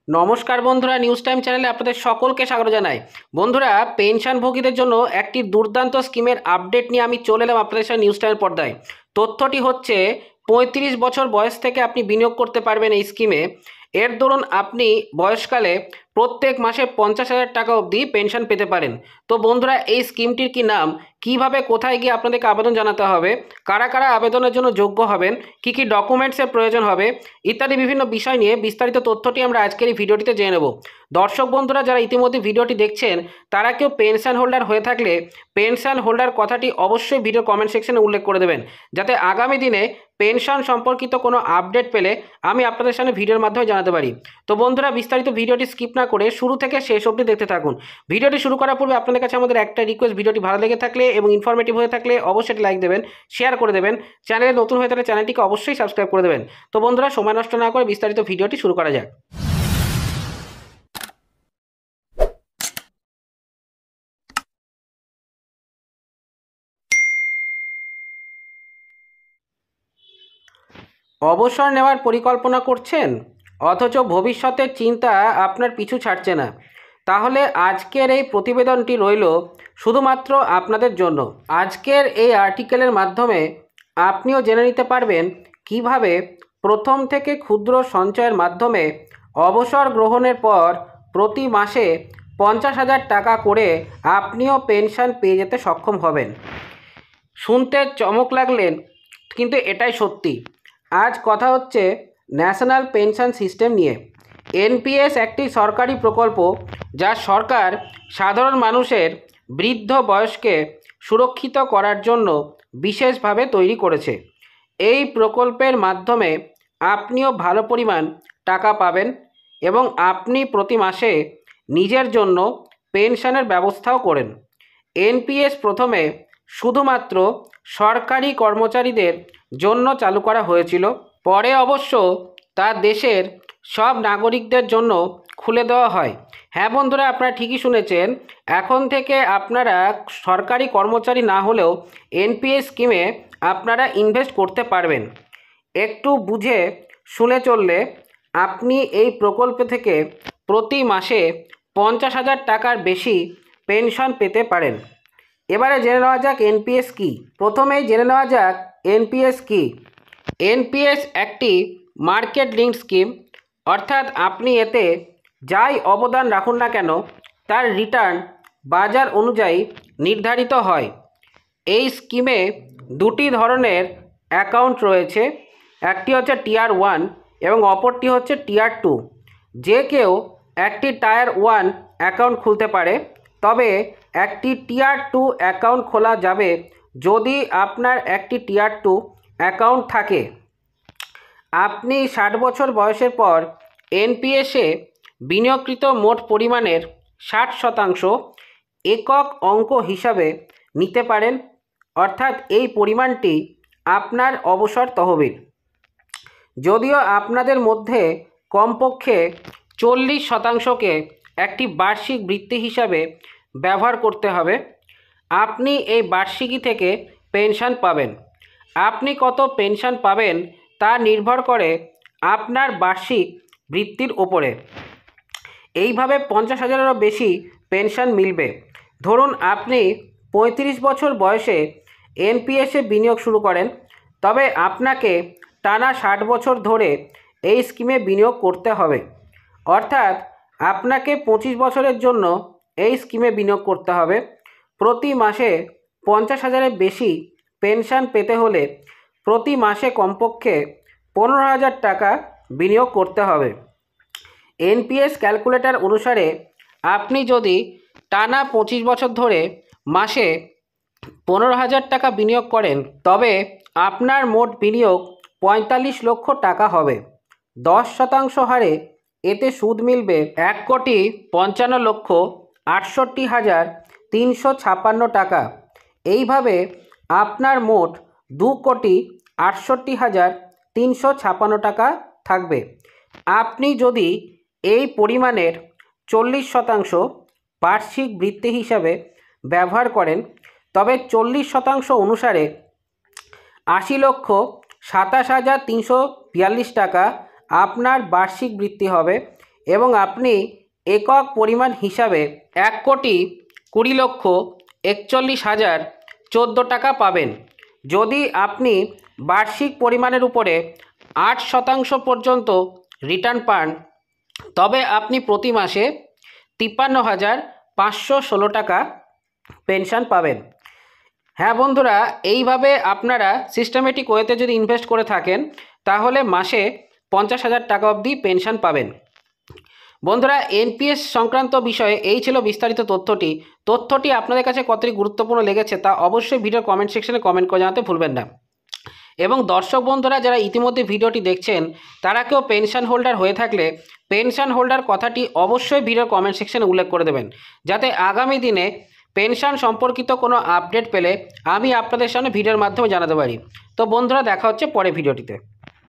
নমস্কার বন্ধুরা, news time চ্যানেলে আপনাদের সকলকে স্বাগত জানাই। বন্ধুরা, পেনশনভোগীদের জন্য একটি দুর্দান্ত স্কিমের আপডেট নিয়ে আমি চলে এলাম আপনাদের সাথে নিউজ টাইমের পর্দায়। তথ্যটি হচ্ছে ৩৫ বছর বয়স থেকে আপনি বিনিয়োগ করতে পারবেন এই স্কিমে। এর দরুন আপনি বয়সকালে প্রত্যেক মাসে ৫০,০০০ টাকা অবধি পেনশন পেতে পারেন। তো বন্ধুরা, এই স্কিমটির কি নাম, কিভাবে কোথায় গিয়ে আপনাদেরকে আবেদন জানাতে হবে, কারা কারা আবেদনের জন্য যোগ্য হবেন, কি কি ডকুমেন্টসের প্রয়োজন হবে ইত্যাদি বিভিন্ন বিষয় নিয়ে বিস্তারিত তথ্যটি আমরা আজকের এই ভিডিওটিতে জেনে নেব। দর্শক বন্ধুরা, যারা ইতিমধ্যে ভিডিওটি দেখছেন তারা কেউ পেনশন হোল্ডার হয়ে থাকলে পেনশন হোল্ডার কথাটি অবশ্যই ভিডিও কমেন্ট সেকশনে উল্লেখ করে দেবেন, যাতে আগামী দিনে পেনশন সম্পর্কিত কোনো আপডেট পেলে আমি আপনাদের সামনে ভিডিওর মাধ্যমে জানাতে পারি। তো বন্ধুরা, বিস্তারিত ভিডিওটি স্কিপ না করে শুরু থেকে শেষ অবধি দেখতে থাকুন। ভিডিওটি শুরু করার পূর্বে আপনাদের কাছে আমাদের একটা রিকোয়েস্ট, ভিডিওটি ভালো লেগে থাকলে এবং ইনফরমেটিভ হয়ে থাকলে অবশ্যই লাইক দেবেন, শেয়ার করে দেবেন। চ্যানেলে নতুন হয়ে থাকলে চ্যানেলটিকে অবশ্যই সাবস্ক্রাইব করে দেবেন। তো বন্ধুরা, সময় নষ্ট না করে বিস্তারিত ভিডিওটি শুরু করা যাক। অবসর নেওয়ার পরিকল্পনা করছেন, অথচ ভবিষ্যতের চিন্তা আপনার পিছু ছাড়ছে না? তাহলে আজকের এই প্রতিবেদনটি রইল শুধুমাত্র আপনাদের জন্য। আজকের এই আর্টিকেলের মাধ্যমে আপনিও জেনে নিতে পারবেন কিভাবে প্রথম থেকে ক্ষুদ্র সঞ্চয়ের মাধ্যমে অবসর গ্রহণের পর প্রতি মাসে ৫০,০০০ টাকা করে আপনিও পেনশন পেয়ে যেতে সক্ষম হবেন। শুনতে চমক লাগলেন, কিন্তু এটাই সত্যি। আজ কথা হচ্ছে ন্যাশনাল পেনশন সিস্টেম নিয়ে। এনপিএস একটি সরকারি প্রকল্প যা সরকার সাধারণ মানুষের বৃদ্ধ বয়সকে সুরক্ষিত করার জন্য বিশেষভাবে তৈরি করেছে। এই প্রকল্পের মাধ্যমে আপনিও ভালো পরিমাণ টাকা পাবেন এবং আপনি প্রতি মাসে নিজের জন্য পেনশনের ব্যবস্থাও করেন। এনপিএস প্রথমে শুধুমাত্র সরকারি কর্মচারীদের জন্য চালু করা হয়েছিল, পরে অবশ্য তা দেশের সব নাগরিকদের জন্য খুলে দেওয়া হয়। হ্যাঁ বন্ধুরা, আপনারা ঠিকই শুনেছেন, এখন থেকে আপনারা সরকারি কর্মচারী না হলেও এনপিএস স্কিমে আপনারা ইনভেস্ট করতে পারবেন। একটু বুঝে শুনে চললে আপনি এই প্রকল্প থেকে প্রতি মাসে ৫০,০০০ টাকার বেশি পেনশন পেতে পারেন। এবারে জেনে নেওয়া যাক এনপিএস কী। প্রথমেই জেনে নেওয়া যাক এনপিএস কী। এনপিএস একটি মার্কেট লিঙ্কড স্কিম, অর্থাৎ আপনি এতে যাই অবদান রাখুন না কেন তার রিটার্ন বাজার অনুযায়ী নির্ধারিত হয়। এই স্কিমে দুটি ধরনের অ্যাকাউন্ট রয়েছে, একটি হচ্ছে টিয়ার 1 এবং অপরটি হচ্ছে টিয়ার 2। যে কেউ একটি টায়ার 1 অ্যাকাউন্ট খুলতে পারে, তবে একটি টিয়ার 2 অ্যাকাউন্ট খোলা যাবে যদি আপনার একটি টিয়ার 2 অ্যাকাউন্ট থাকে। আপনি 60 বছর বয়সের পর এনপিএসে বিনিয়োগকৃত মোট পরিমাণের 60% একক অঙ্ক হিসাবে নিতে পারেন, অর্থাৎ এই পরিমাণটি আপনার অবসর তহবিল। যদিও আপনাদের মধ্যে কমপক্ষে 40%কে একটি বার্ষিক বৃত্তি হিসাবে ব্যবহার করতে হবে, আপনি এই বার্ষিকী থেকে পেনশন পাবেন। আপনি কত পেনশন পাবেন তা নির্ভর করে আপনার বার্ষিক বৃত্তির ওপরে। এইভাবে ৫০,০০০-এরও বেশি পেনশন মিলবে। ধরুন আপনি ৩৫ বছর বয়সে এনপিএসে বিনিয়োগ শুরু করেন, তবে আপনাকে টানা 60 বছর ধরে এই স্কিমে বিনিয়োগ করতে হবে। অর্থাৎ আপনাকে 25 বছরের জন্য এই স্কিমে বিনিয়োগ করতে হবে। প্রতি মাসে ৫০,০০০-এর বেশি পেনশন পেতে হলে প্রতি মাসে কমপক্ষে 15,০০০ টাকা বিনিয়োগ করতে হবে। এনপিএস ক্যালকুলেটর অনুসারে আপনি যদি টানা 25 বছর ধরে মাসে 15,০০০ টাকা বিনিয়োগ করেন, তবে আপনার মোট বিনিয়োগ ৪৫ লক্ষ টাকা হবে। 10% হারে এতে সুদ মিলবে ১,৫৫,৬৮,৩৫৬ টাকা। এইভাবে আপনার মোট ২,৬৮,৩৫৬ টাকা থাকবে। আপনি যদি এই পরিমাণের 40% বার্ষিক বৃত্তি হিসাবে ব্যবহার করেন, তবে 40% অনুসারে ৮০,২৭,৩৪২ টাকা আপনার বার্ষিক বৃত্তি হবে এবং আপনি একক পরিমাণ হিসাবে 1,20,41,14 টাকা পাবেন। যদি আপনি বার্ষিক পরিমাণের উপরে 8% পর্যন্ত রিটার্ন পান, তবে আপনি প্রতি মাসে 53,516 টাকা পেনশন পাবেন। হ্যাঁ বন্ধুরা, এইভাবে আপনারা সিস্টেমেটিক ওয়েতে যদি ইনভেস্ট করে থাকেন তাহলে মাসে 50,000 টাকা অবধি পেনশন পাবেন। বন্ধুরা, এনপিএস সংক্রান্ত বিষয়ে এই ছিল বিস্তারিত তথ্যটি আপনাদের কাছে কতটি গুরুত্বপূর্ণ লেগেছে তা অবশ্যই ভিডিওর কমেন্ট সেকশনে কমেন্ট করে জানাতে ভুলবেন না। এবং দর্শক বন্ধুরা যারা ইতিমধ্যে ভিডিওটি দেখছেন তারা কেউ পেনশন হোল্ডার হয়ে থাকলে পেনশন হোল্ডার কথাটি অবশ্যই ভিডিওর কমেন্ট সেকশনে উল্লেখ করে দেবেন, যাতে আগামী দিনে পেনশন সম্পর্কিত কোনো আপডেট পেলে আমি আপনাদের সামনে ভিডিওর মাধ্যমে জানাতে পারি। তো বন্ধুরা, দেখা হচ্ছে পরে ভিডিওটিতে।